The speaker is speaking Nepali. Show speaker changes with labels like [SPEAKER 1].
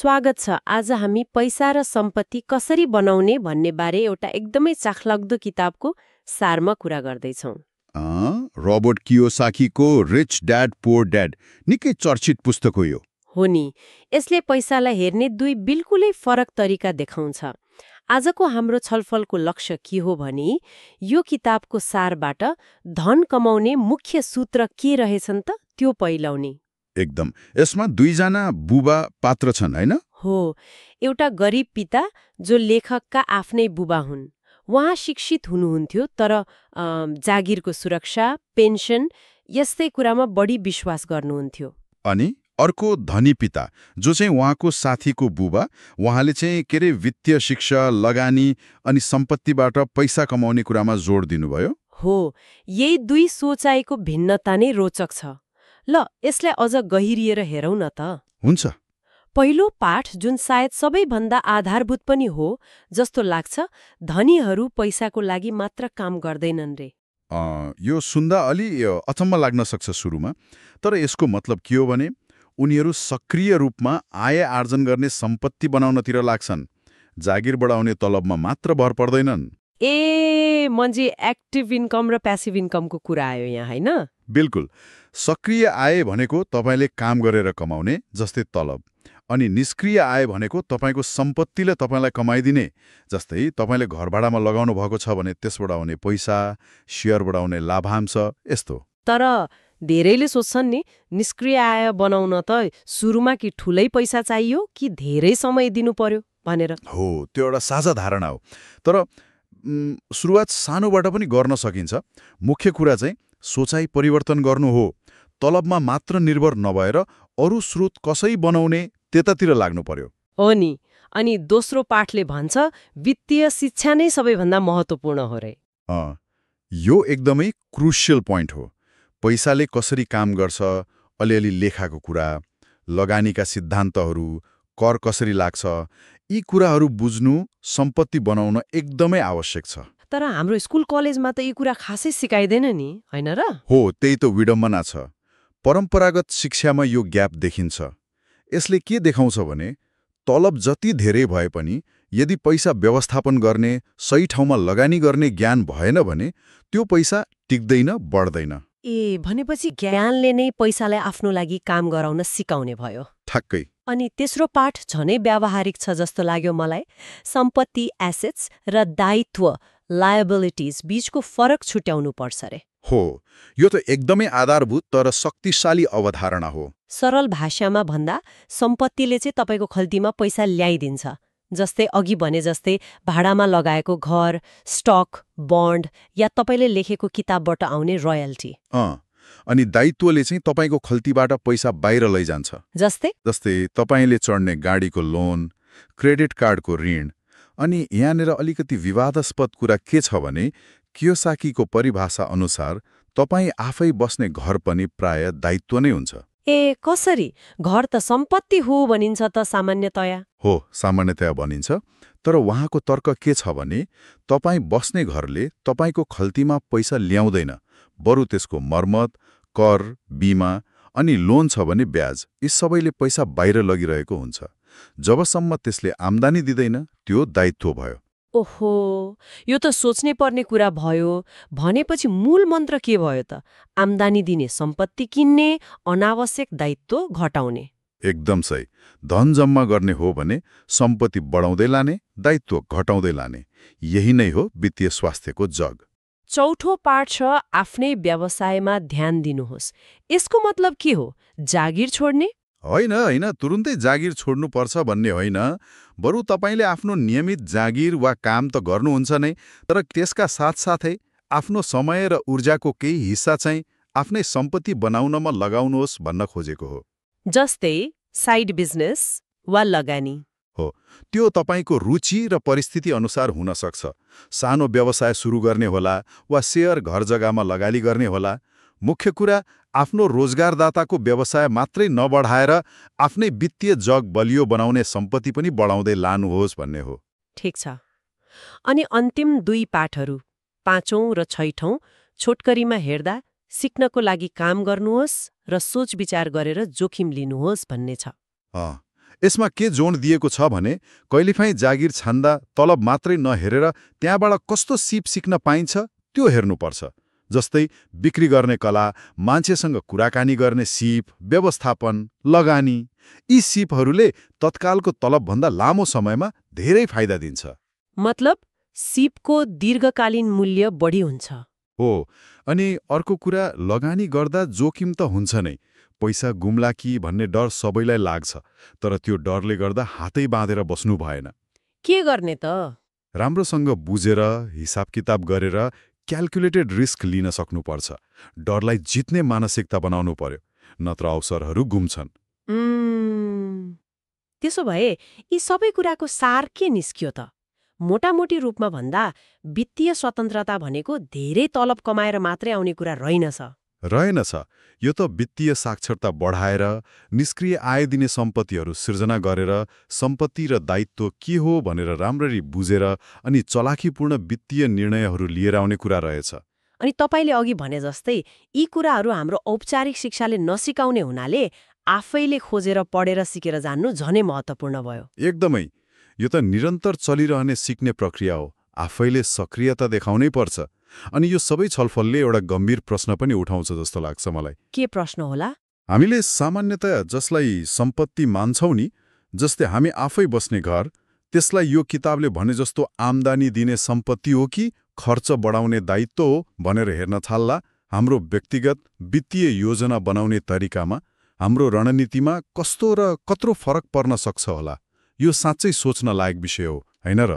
[SPEAKER 1] स्वागत छ। आज हामी पैसा र सम्पत्ति कसरी बनाउने भन्ने बारे एउटा एकदमै चाखलाग्दो किताबको सारमा कुरा गर्दैछौँ।
[SPEAKER 2] रोबर्ट कियोसाकीको रिच ड्याड पुअर ड्याड निकै चर्चित पुस्तक हो यो।
[SPEAKER 1] हो नि, यसले पैसालाई हेर्ने दुई बिल्कुलै फरक तरिका देखाउँछ। आजको हाम्रो छलफलको लक्ष्य के हो भने यो किताबको सारबाट धन कमाउने मुख्य सूत्र के रहेछन् त त्यो पहिलाउने।
[SPEAKER 2] एकदम। यसमा दुईजना बुबा पात्र छन् हैन?
[SPEAKER 1] हो, एउटा गरिब पिता जो लेखकका आफ्नै बुबा हुन्। उहाँ शिक्षित हुनुहुन्थ्यो तर जागिरको सुरक्षा, पेन्सन यस्तै कुरामा बढी विश्वास गर्नुहुन्थ्यो।
[SPEAKER 2] अनि अर्को धनी पिता जो चाहिँ उहाँको साथीको बुबा, उहाँले चाहिँ के अरे वित्तीय शिक्षा, लगानी अनि सम्पत्तिबाट पैसा कमाउने कुरामा जोड दिनुभयो।
[SPEAKER 1] हो, यही दुई सोचाइको भिन्नता नै रोचक छ। ल, यसलाई अझ गहिरिएर हेरौँ न त।
[SPEAKER 2] हुन्छ।
[SPEAKER 1] पहिलो पाठ, जुन सायद सबैभन्दा आधारभूत पनि हो जस्तो लाग्छ, धनीहरू पैसाको लागि मात्र काम गर्दैनन् रे।
[SPEAKER 2] यो सुन्दा अलि अचम्म लाग्न सक्छ सुरुमा, तर यसको मतलब के हो भने उनीहरू सक्रिय रूपमा आय आर्जन गर्ने सम्पत्ति बनाउनतिर लाग्छन्, जागिर बढाउने तलबमा मात्र भर पर्दैनन्।
[SPEAKER 1] ए, म्हणजे एक्टिभ इन्कम र प्यासिभ इन्कमको कुरा आयो यहाँ, हैन?
[SPEAKER 2] बिल्कुल। सक्रिय आय भनेको तपाईँले काम गरेर कमाउने जस्तै तलब, अनि निष्क्रिय आय भनेको तपाईँको सम्पत्तिले तपाईँलाई कमाइदिने, जस्तै तपाईँले घर भाडामा लगाउनु भएको छ भने त्यसबाट आउने पैसा, सेयरबाट आउने लाभांश, यस्तो।
[SPEAKER 1] तर धेरैले सोच्छन् नि, निष्क्रिय आय बनाउन त सुरुमा कि ठुलै पैसा चाहियो कि धेरै समय दिनु पर्यो भनेर।
[SPEAKER 2] हो, त्यो एउटा साझा धारणा हो। तर सुरुवात सानोबाट पनि गर्न सकिन्छ। मुख्य कुरा चाहिँ सोचाइ परिवर्तन गर्नु हो। तलबमा मात्र निर्भर नभएर अरू स्रोत कसरी बनाउने त्यतातिर लाग्नु पर्यो।
[SPEAKER 1] हो नि। अनि दोस्रो पाठले भन्छ वित्तीय शिक्षा नै सबैभन्दा महत्त्वपूर्ण हो रे।
[SPEAKER 2] यो एकदमै क्रुसियल पोइन्ट हो। पैसाले कसरी काम गर्छ, अलिअलि लेखाको कुरा, लगानीका सिद्धान्तहरू, कर कसरी लाग्छ, यी कुराहरू बुझ्नु सम्पत्ति बनाउन एकदमै आवश्यक छ।
[SPEAKER 1] तर हाम्रो स्कुल कलेजमा त यी कुरा खासै सिकाइदैन नि, हैन र?
[SPEAKER 2] हो, त्यही त विडम्बना छ। परम्परागत शिक्षामा यो ग्याप देखिन्छ। यसले के देखाउँछ भने तलब जति धेरै भए पनि यदि पैसा व्यवस्थापन गर्ने, सही ठाउँमा लगानी गर्ने ज्ञान भएन भने त्यो पैसा टिक्दैन, बढ्दैन।
[SPEAKER 1] ए, भनेपछि ज्ञानले नै पैसालाई आफ्नो लागि काम गराउन सिकाउने भयो।
[SPEAKER 2] ठ्याक्कै।
[SPEAKER 1] अनि तेस्रो पाठ झनै व्यावहारिक छ जस्तो लाग्यो मलाई। सम्पत्ति एसेट्स र दायित्व लायबिलिटिज बीचको फरक छुट्याउनु पर्छ रे।
[SPEAKER 2] हो, यो त एकदमै आधारभूत तर शक्तिशाली अवधारणा हो।
[SPEAKER 1] सरल भाषामा भन्दा सम्पत्तिले चाहिँ तपाईँको खल्तीमा पैसा ल्याइदिन्छ, जस्तै अघि भने जस्तै भाडामा लगाएको घर, स्टक, बन्ड या तपाईँले लेखेको किताबबाट आउने रोयल्टी।
[SPEAKER 2] अनि दायित्वले चाहिँ तपाईँको खल्तीबाट पैसा बाहिर लैजान्छ, जस्तै तपाईँले चढ्ने गाडीको लोन, क्रेडिट कार्डको ऋण। अनि यहाँनिर अलिकति विवादास्पद कुरा के छ भने कियोसाकीको परिभाषा अनुसार तपाईँ आफै बस्ने घर पनि प्राय दायित्व नै हुन्छ।
[SPEAKER 1] ए, कसरी? घर त सम्पत्ति हो भनिन्छ त सामान्यतया।
[SPEAKER 2] हो, सामान्यतया भनिन्छ। तर उहाँको तर्क के छ भने तपाईँ बस्ने घरले तपाईँको खल्तीमा पैसा ल्याउँदैन, बरु त्यसको मर्मत, कर, बिमा अनि लोन छ भने ब्याज, यी सबैले पैसा बाहिर लगिरहेको हुन्छ। जबसम्म त्यसले आम्दानी दिँदैन त्यो दायित्व भयो।
[SPEAKER 1] ओहो, यो त सोच्नै पर्ने कुरा भयो। भनेपछि मूल मन्त्र के भयो त? आम्दानी दिने सम्पत्ति किन्ने, अनावश्यक दायित्व घटाउने।
[SPEAKER 2] एकदम सही। धन जम्मा गर्ने हो भने सम्पत्ति बढाउँदै लाने, दायित्व घटाउँदै लाने। यही नै हो वित्तीय स्वास्थ्यको जग।
[SPEAKER 1] चौथो पाठ छ आफ्नै व्यवसायमा ध्यान दिनुहोस्। यसको मतलब के हो? जागिर छोड्ने?
[SPEAKER 2] होइन, तुरुन्तै जागिर छोड्नुपर्छ भन्ने होइन। बरु तपाईँले आफ्नो नियमित जागिर वा काम त गर्नुहुन्छ नै, तर त्यसका साथसाथै आफ्नो समय र ऊर्जाको केही हिस्सा चाहिँ आफ्नै सम्पत्ति बनाउनमा लगाउनुहोस् भन्न खोजेको हो।
[SPEAKER 1] जस्तै साइड बिजनेस वा लगानी।
[SPEAKER 2] हो, त्यो तपाईँको रुचि र परिस्थिति अनुसार हुन सक्छ। सानो व्यवसाय सुरु गर्ने होला वा सेयर घर जग्गामा लगानी गर्ने होला। मुख्य कुरा आफ्नो रोजगारदाताको व्यवसाय मात्रै नबढाएर आफ्नै वित्तीय जग बलियो बनाउने सम्पत्ति पनि बढाउँदै लानुहोस् भन्ने हो।
[SPEAKER 1] ठिक छ। अनि अन्तिम दुई पाठहरू, पाँचौं र छैठौं, छोटकरीमा हेर्दा सिक्नको लागि काम गर्नुहोस् र सोच विचार गरेर जोखिम लिनुहोस् भन्ने छ।
[SPEAKER 2] यसमा के जोड दिएको छ भने कहिलेकाहीँ जागिर छान्दा तलब मात्रै नहेरेर त्यहाँबाट कस्तो सिप सिक्न पाइन्छ त्यो हेर्नुपर्छ। जस्तै बिक्री गर्ने कला, मान्छेसँग कुराकानी गर्ने सिप, व्यवस्थापन, लगानी। यी सिपहरूले तत्कालको तलबभन्दा लामो समयमा धेरै फाइदा दिन्छ।
[SPEAKER 1] मतलब सिपको दीर्घकालीन मूल्य बढी हुन्छ।
[SPEAKER 2] हो, अनि अर्को कुरा, लगानी गर्दा जोखिम त हुन्छ नै। पैसा गुम्ला कि भन्ने डर सबैलाई लाग्छ, तर त्यो डरले गर्दा हातै बाँधेर बस्नु भएन।
[SPEAKER 1] के गर्ने त?
[SPEAKER 2] राम्रोसँग बुझेर, हिसाब किताब गरेर क्याल्कुलेटेड रिस्क लिन सक्नुपर्छ। डरलाई जित्ने मानसिकता बनाउनु पर्यो, नत्र अवसरहरू गुम्छन्।
[SPEAKER 1] त्यसो भए यी सबै कुराको सार के निस्कियो त? मोटामोटी रूपमा भन्दा वित्तीय स्वतन्त्रता भनेको धेरै तलब कमाएर मात्रै आउने कुरा रहेनछ।
[SPEAKER 2] रहेनछ। यो त वित्तीय साक्षरता बढाएर, निष्क्रिय आय दिने सम्पत्तिहरू सिर्जना गरेर, सम्पत्ति र दायित्व के हो भनेर राम्ररी बुझेर अनि चलाखीपूर्ण वित्तीय निर्णयहरू लिएर आउने कुरा रहेछ।
[SPEAKER 1] अनि तपाईँले अघि भने जस्तै यी कुराहरू हाम्रो औपचारिक शिक्षाले नसिकाउने हुनाले आफैले खोजेर पढेर सिकेर जान्नु झनै महत्त्वपूर्ण भयो।
[SPEAKER 2] एकदमै। यो त निरन्तर चलिरहने सिक्ने प्रक्रिया हो। आफैले सक्रियता देखाउनै पर्छ। अनि यो सबै छलफलले एउटा गम्भीर प्रश्न पनि उठाउँछ जस्तो लाग्छ मलाई।
[SPEAKER 1] के प्रश्न होला?
[SPEAKER 2] हामीले सामान्यतया जसलाई सम्पत्ति मान्छौँ नि, जस्तै हामी आफै बस्ने घर, त्यसलाई यो किताबले भने जस्तो आम्दानी दिने सम्पत्ति हो कि खर्च बढाउने दायित्व हो भनेर हेर्न थाल्ला। हाम्रो व्यक्तिगत वित्तीय योजना बनाउने तरिकामा, हाम्रो रणनीतिमा कस्तो र कत्रो फरक पर्न सक्छ होला। यो साँच्चै सोच्न लायक विषय हो, हैन र?